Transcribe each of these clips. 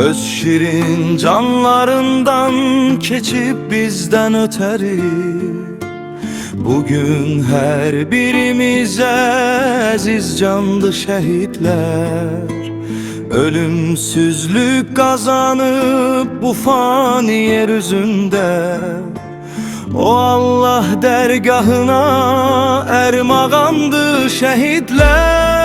Öz şirin canlarından keçip bizden öteri. Bugün her birimize aziz candı şehitler. Ölümsüzlük kazanıp bu fani yeryüzünde, o Allah dergahına ermağandı şehitler.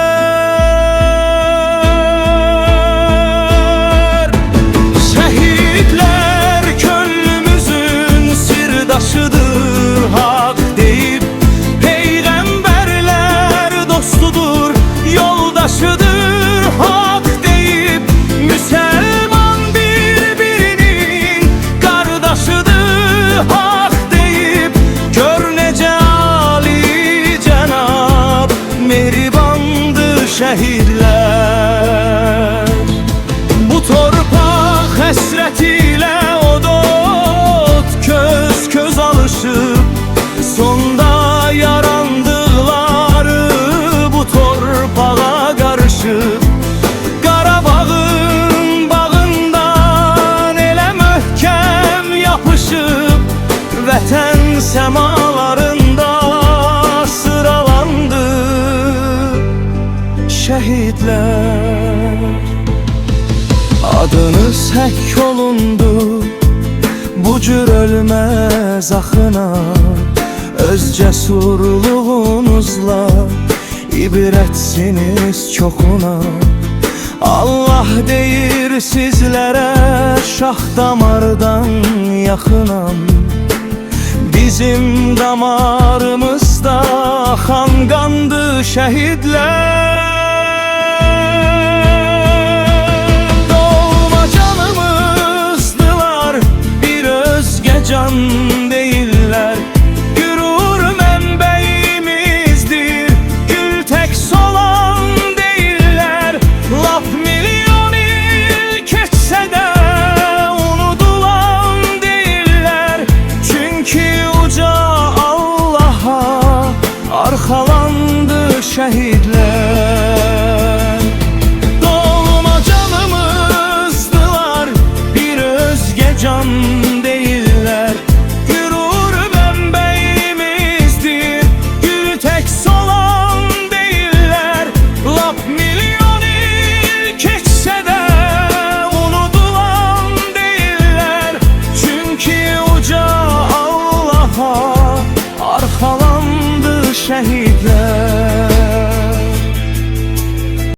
Şehitler könlümüzün sirdaşıdır hak deyip, peygamberler dostudur, yoldaşıdır hak deyip, Müslüman birbirinin kardeşidir hak deyip, gör nece âli cenab mehribandı şehitler. Bu torpaq həsrətilə odot köz alışıb, sonda yarandıqları bu torpağa qarışıb. Qarabağın bağından elə möhkəm yapışıb, vətən səmalarında sıralandı şəhidlər. Adınız həkk olundu bu cür ölməz axına, öz cəsurluğunuzla ibrətsiniz çoxuna. Allah deyir sizlərə şah damardan yaxınam, bizim damarımızda xan qandı şəhidlər.